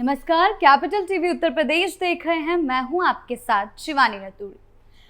नमस्कार, capital TV Uttar Pradesh देख रहे हैं। मैं हूं आपके साथ शिवानी रतूड़ी।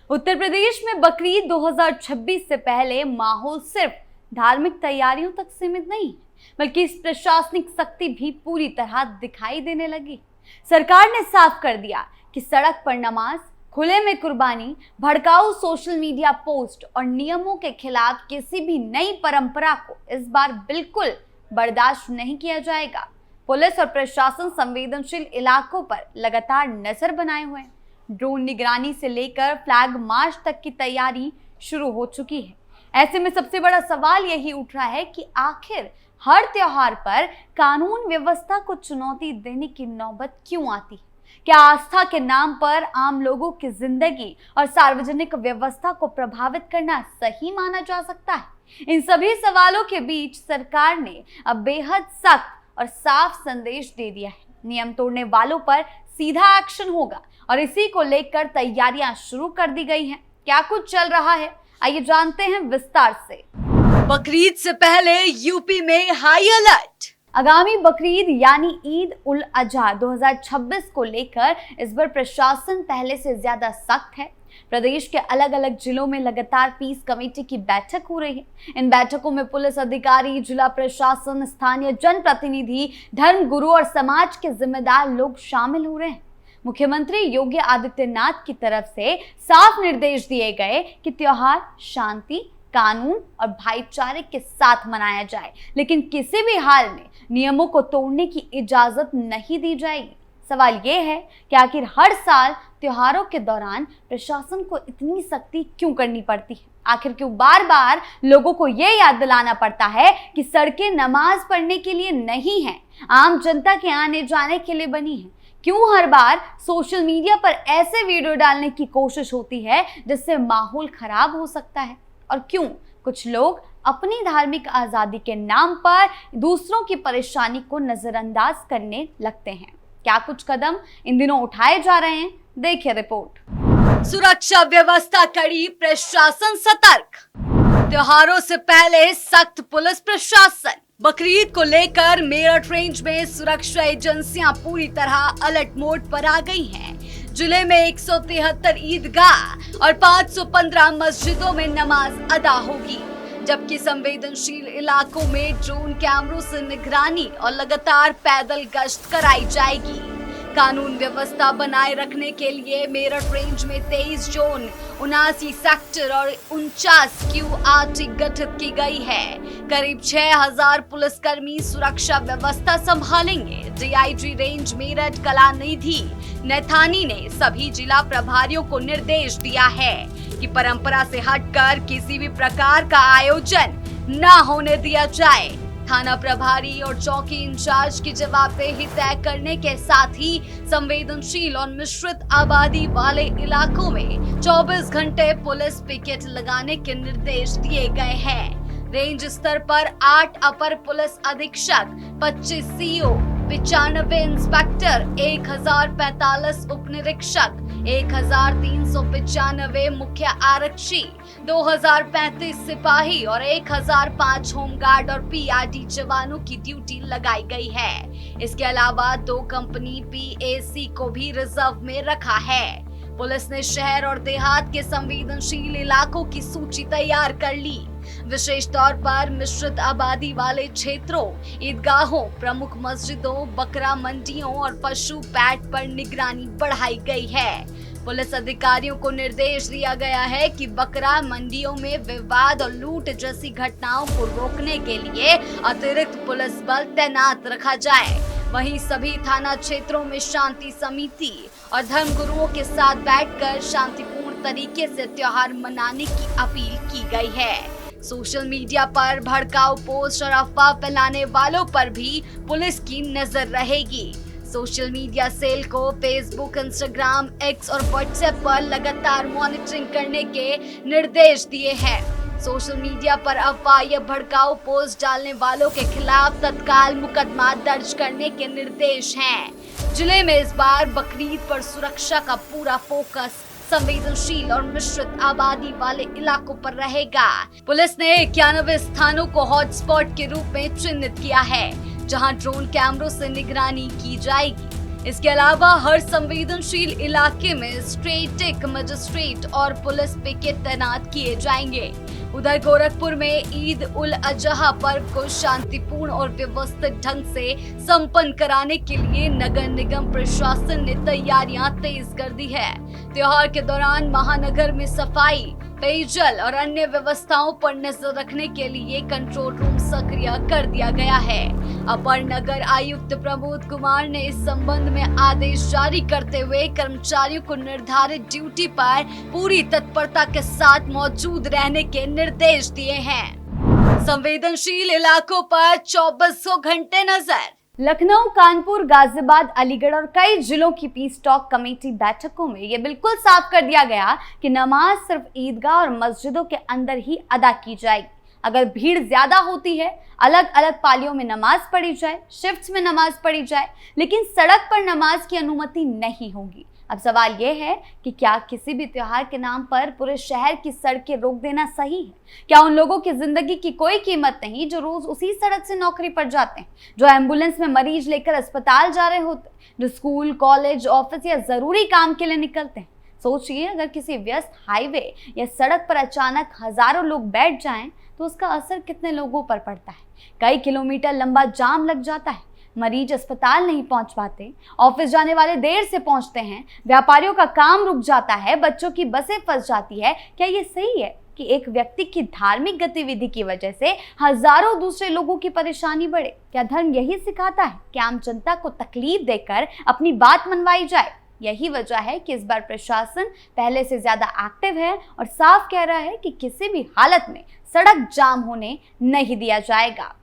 उत्तर प्रदेश में बकरीद 2026 से पहले माहौल सिर्फ धार्मिक तैयारियों तक सीमित नहीं है, बल्कि इस प्रशासनिक सख्ती भी पूरी तरह दिखाई देने लगी। सरकार ने साफ कर दिया कि सड़क पर नमाज, खुले में कुर्बानी, भड़काऊ सोशल मीडिया पोस्ट और नियमों के खिलाफ किसी भी नई परंपरा को इस बार बिल्कुल बर्दाश्त नहीं किया जाएगा। पुलिस और प्रशासन संवेदनशील इलाकों पर लगातार नजर बनाए हुए हैं। ड्रोन निगरानी से लेकर फ्लैग मार्च तक की तैयारी शुरू हो चुकी है। ऐसे में सबसे बड़ा सवाल यही उठ रहा है कि आखिर हर त्योहार पर कानून व्यवस्था को चुनौती देने की नौबत क्यों आती है? क्या आस्था के नाम पर आम लोगों की जिंदगी और सार्वजनिक व्यवस्था को प्रभावित करना सही माना जा सकता है? इन सभी सवालों के बीच सरकार ने अब बेहद सख्त और साफ संदेश दे दिया है। नियम तोड़ने वालों पर सीधा एक्शन होगा और इसी को लेकर तैयारियां शुरू कर दी गई हैं। क्या कुछ चल रहा है, आइए जानते हैं विस्तार से। बकरीद से पहले यूपी में हाई अलर्ट। आगामी बकरीद यानी ईद उल अजहा 2026 को लेकर इस बार प्रशासन पहले से ज्यादा सख्त है। प्रदेश के अलग अलग जिलों में लगातार पीस कमेटी की बैठक हो रही है। इन बैठकों में पुलिस अधिकारी, जिला प्रशासन, स्थानीय जनप्रतिनिधि, धर्म गुरु और समाज के जिम्मेदार लोग शामिल हो रहे हैं। मुख्यमंत्री योगी आदित्यनाथ की तरफ से साफ निर्देश दिए गए कि त्योहार शांति, कानून और भाईचारे के साथ मनाया जाए, लेकिन किसी भी हाल में नियमों को तोड़ने की इजाजत नहीं दी जाएगी। सवाल ये है कि आखिर हर साल त्योहारों के दौरान प्रशासन को इतनी सख्ती क्यों करनी पड़ती है? आखिर क्यों बार बार लोगों को ये याद दिलाना पड़ता है कि सड़कें नमाज पढ़ने के लिए नहीं हैं, आम जनता के आने जाने के लिए बनी है? क्यों हर बार सोशल मीडिया पर ऐसे वीडियो डालने की कोशिश होती है जिससे माहौल खराब हो सकता है? और क्यों कुछ लोग अपनी धार्मिक आजादी के नाम पर दूसरों की परेशानी को नजरअंदाज करने लगते हैं? क्या कुछ कदम इन दिनों उठाए जा रहे हैं? देखिए रिपोर्ट। सुरक्षा व्यवस्था कड़ी, प्रशासन सतर्क। त्योहारों से पहले सख्त पुलिस प्रशासन। बकरीद को लेकर मेरठ रेंज में सुरक्षा एजेंसियां पूरी तरह अलर्ट मोड पर आ गई हैं। जिले में 173 ईदगाह और 515 मस्जिदों में नमाज अदा होगी, जबकि संवेदनशील इलाकों में ड्रोन कैमरों से निगरानी और लगातार पैदल गश्त कराई जाएगी। कानून व्यवस्था बनाए रखने के लिए मेरठ रेंज में 23 जोन, 79 सेक्टर और 49 QRT गठित की गई है। करीब 6000 पुलिसकर्मी सुरक्षा व्यवस्था संभालेंगे। DIG रेंज मेरठ कलानिधि नैथानी ने सभी जिला प्रभारियों को निर्देश दिया है कि परंपरा से हटकर किसी भी प्रकार का आयोजन न होने दिया जाए। थाना प्रभारी और चौकी इंचार्ज की जवाबदेही तय करने के साथ ही संवेदनशील और मिश्रित आबादी वाले इलाकों में 24 घंटे पुलिस पिकेट लगाने के निर्देश दिए गए हैं। रेंज स्तर पर 8 अपर पुलिस अधीक्षक, 25 CO, 95 इंस्पेक्टर, 1045 उप निरीक्षक, 1395 मुख्य आरक्षी, 2035 सिपाही और 1005 होमगार्ड और PRD जवानों की ड्यूटी लगाई गई है। इसके अलावा 2 कंपनी PAC को भी रिजर्व में रखा है। पुलिस ने शहर और देहात के संवेदनशील इलाकों की सूची तैयार कर ली। विशेष तौर पर मिश्रित आबादी वाले क्षेत्रों, ईदगाहों, प्रमुख मस्जिदों, बकरा मंडियों और पशु पैठ पर निगरानी बढ़ाई गई है। पुलिस अधिकारियों को निर्देश दिया गया है कि बकरा मंडियों में विवाद और लूट जैसी घटनाओं को रोकने के लिए अतिरिक्त पुलिस बल तैनात रखा जाए। वहीं सभी थाना क्षेत्रों में शांति समिति और धर्मगुरुओं के साथ बैठकर शांतिपूर्ण तरीके से त्योहार मनाने की अपील की गई है। सोशल मीडिया पर भड़काऊ पोस्ट और अफवाह फैलाने वालों पर भी पुलिस की नजर रहेगी। सोशल मीडिया सेल को फेसबुक, इंस्टाग्राम, X और व्हाट्सएप पर लगातार मॉनिटरिंग करने के निर्देश दिए हैं। सोशल मीडिया पर अफवाह या भड़काऊ पोस्ट डालने वालों के खिलाफ तत्काल मुकदमा दर्ज करने के निर्देश हैं। जिले में इस बार बकरीद पर सुरक्षा का पूरा फोकस संवेदनशील और मिश्रित आबादी वाले इलाकों पर रहेगा। पुलिस ने 91 स्थानों को हॉटस्पॉट के रूप में चिन्हित किया है, जहां ड्रोन कैमरों से निगरानी की जाएगी। इसके अलावा हर संवेदनशील इलाके में स्ट्रेट मजिस्ट्रेट और पुलिस पिकेट तैनात किए जाएंगे। उधर गोरखपुर में ईद उल अजहा पर्व को शांतिपूर्ण और व्यवस्थित ढंग से संपन्न कराने के लिए नगर निगम प्रशासन ने तैयारियां तेज कर दी है। त्योहार के दौरान महानगर में सफाई, पेयजल और अन्य व्यवस्थाओं पर नजर रखने के लिए कंट्रोल रूम सक्रिय कर दिया गया है। अपर नगर आयुक्त प्रमोद कुमार ने इस संबंध में आदेश जारी करते हुए कर्मचारियों को निर्धारित ड्यूटी पर पूरी तत्परता के साथ मौजूद रहने के निर्देश दिए हैं। संवेदनशील इलाकों पर 24 घंटे नजर। लखनऊ, कानपुर, गाजियाबाद, अलीगढ़ और कई जिलों की पीस टॉक कमेटी बैठकों में ये बिल्कुल साफ कर दिया गया कि नमाज सिर्फ ईदगाह और मस्जिदों के अंदर ही अदा की जाएगी। अगर भीड़ ज्यादा होती है, अलग अलग पालियों में नमाज पढ़ी जाए, शिफ्ट्स में नमाज पढ़ी जाए, लेकिन सड़क पर नमाज की अनुमति नहीं होगी। अब सवाल यह है कि क्या किसी भी त्योहार के नाम पर पूरे शहर की सड़कें रोक देना सही है? क्या उन लोगों की जिंदगी की कोई कीमत नहीं जो रोज उसी सड़क से नौकरी पर जाते हैं, जो एम्बुलेंस में मरीज लेकर अस्पताल जा रहे होते हैं, जो स्कूल, कॉलेज, ऑफिस या जरूरी काम के लिए निकलते हैं? सोचिए, अगर किसी व्यस्त हाईवे या सड़क पर अचानक हजारों लोग बैठ जाएं तो उसका असर कितने लोगों पर पड़ता है। कई किलोमीटर लंबा जाम लग जाता है, मरीज अस्पताल नहीं पहुंच पाते, ऑफिस जाने वाले देर से पहुंचते हैं, व्यापारियों का काम रुक जाता है, बच्चों की बसें फंस जाती है। क्या ये सही है कि एक व्यक्ति की धार्मिक गतिविधि की वजह से हजारों दूसरे लोगों की परेशानी बढ़े? क्या धर्म यही सिखाता है कि आम जनता को तकलीफ देकर अपनी बात मनवाई जाए? यही वजह है कि इस बार प्रशासन पहले से ज्यादा एक्टिव है और साफ कह रहा है कि किसी भी हालत में सड़क जाम होने नहीं दिया जाएगा।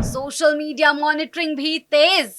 सोशल मीडिया मॉनिटरिंग भी तेज।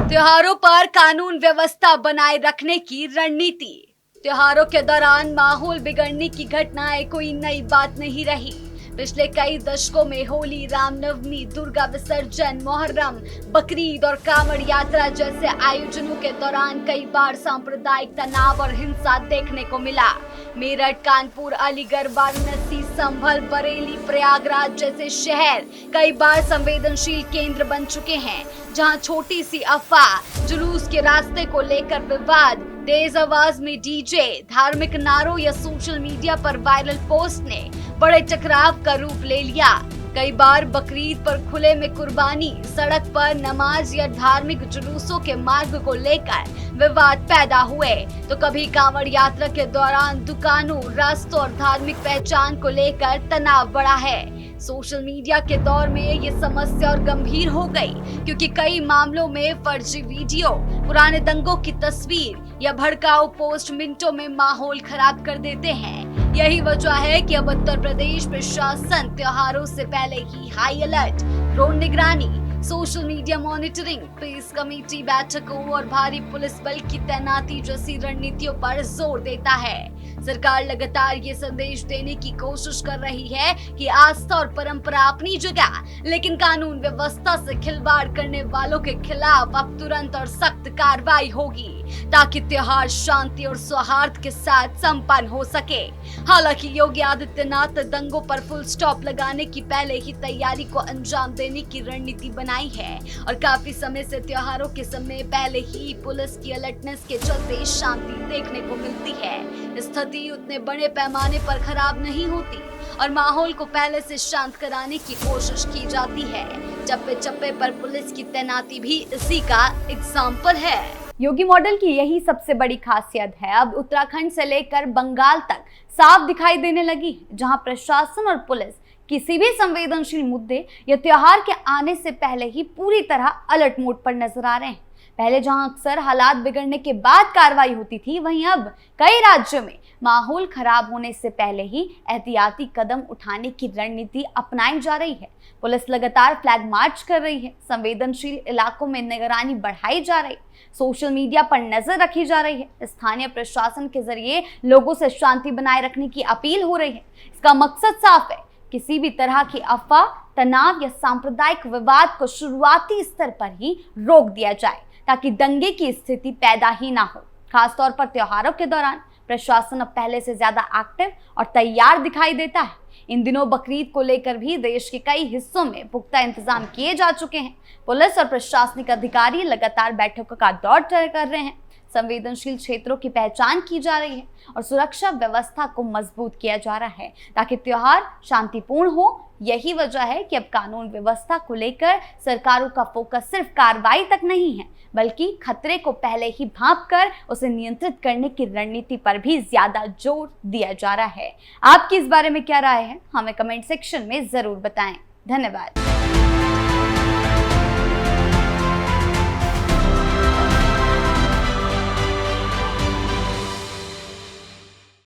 त्योहारों पर कानून व्यवस्था बनाए रखने की रणनीति। त्योहारों के दौरान माहौल बिगड़ने की घटनाएं कोई नई बात नहीं रही। पिछले कई दशकों में होली, रामनवमी, दुर्गा विसर्जन, मुहर्रम, बकरीद और कांवड़ यात्रा जैसे आयोजनों के दौरान कई बार सांप्रदायिक तनाव और हिंसा देखने को मिला। मेरठ, कानपुर, अलीगढ़, वाराणसी, संभल, बरेली, प्रयागराज जैसे शहर कई बार संवेदनशील केंद्र बन चुके हैं, जहां छोटी सी अफवाह, जुलूस के रास्ते को लेकर विवाद, तेज आवाज में डीजे, धार्मिक नारों या सोशल मीडिया पर वायरल पोस्ट ने बड़े टकराव का रूप ले लिया। कई बार बकरीद पर खुले में कुर्बानी, सड़क पर नमाज या धार्मिक जुलूसों के मार्ग को लेकर विवाद पैदा हुए, तो कभी कांवड़ यात्रा के दौरान दुकानों, रास्तों और धार्मिक पहचान को लेकर तनाव बढ़ा है। सोशल मीडिया के दौर में ये समस्या और गंभीर हो गई, क्योंकि कई मामलों में फर्जी वीडियो, पुराने दंगों की तस्वीर या भड़काऊ पोस्ट मिनटों में माहौल खराब कर देते हैं। यही वजह है कि अब उत्तर प्रदेश प्रशासन त्योहारों से पहले ही हाई अलर्ट, ड्रोन निगरानी, social media monitoring, peace committee बैठकों और भारी पुलिस बल की तैनाती जैसी रणनीतियों पर जोर देता है। सरकार लगातार ये संदेश देने की कोशिश कर रही है कि आस्था और परंपरा अपनी जगह, लेकिन कानून व्यवस्था से खिलवाड़ करने वालों के खिलाफ अब तुरंत और सख्त कार्रवाई होगी, ताकि त्योहार शांति और सौहार्द के साथ संपन्न हो सके। हालांकि योगी आदित्यनाथ दंगों पर फुल स्टॉप लगाने की पहले ही तैयारी को अंजाम देने की रणनीति बनाई है और काफी समय से त्योहारों के समय पहले ही पुलिस की अलर्टनेस के चलते शांति देखने को मिलती है। स्थिति उतने बड़े पैमाने पर खराब नहीं होती और माहौल को पहले से शांत कराने की कोशिश की जाती है। चप्पे चप्पे पर पुलिस की तैनाती भी इसी का एग्जाम्पल है। योगी मॉडल की यही सबसे बड़ी खासियत है। अब उत्तराखंड से लेकर बंगाल तक साफ दिखाई देने लगी है, जहां प्रशासन और पुलिस किसी भी संवेदनशील मुद्दे या त्योहार के आने से पहले ही पूरी तरह अलर्ट मोड पर नजर आ रहे हैं। पहले जहां अक्सर हालात बिगड़ने के बाद कार्रवाई होती थी, वहीं अब कई राज्यों में माहौल खराब होने से पहले ही एहतियाती कदम उठाने की रणनीति अपनाई जा रही है। पुलिस लगातार फ्लैग मार्च कर रही है, संवेदनशील इलाकों में निगरानी बढ़ाई जा रही है, सोशल मीडिया पर नजर रखी जा रही है, स्थानीय प्रशासन के जरिए लोगों से शांति बनाए रखने की अपील हो रही है। इसका मकसद साफ है, किसी भी तरह की अफवाह, तनाव या सांप्रदायिक विवाद को शुरुआती स्तर पर ही रोक दिया जाए, ताकि दंगे की स्थिति पैदा ही ना हो। खासतौर पर त्योहारों के दौरान प्रशासन अब पहले से ज्यादा एक्टिव और तैयार दिखाई देता है। इन दिनों बकरीद को लेकर भी देश के कई हिस्सों में पुख्ता इंतजाम किए जा चुके हैं। पुलिस और प्रशासनिक अधिकारी लगातार बैठकों का दौर तय कर रहे हैं। संवेदनशील क्षेत्रों की पहचान की जा रही है और सुरक्षा व्यवस्था को मजबूत किया जा रहा है ताकि त्योहार शांतिपूर्ण हो। यही वजह है कि अब कानून व्यवस्था को लेकर सरकारों का फोकस सिर्फ कार्रवाई तक नहीं है, बल्कि खतरे को पहले ही भांपकर उसे नियंत्रित करने की रणनीति पर भी ज्यादा जोर दिया जा रहा है। आपकी इस बारे में क्या राय है, हमें कमेंट सेक्शन में जरूर बताएं। धन्यवाद।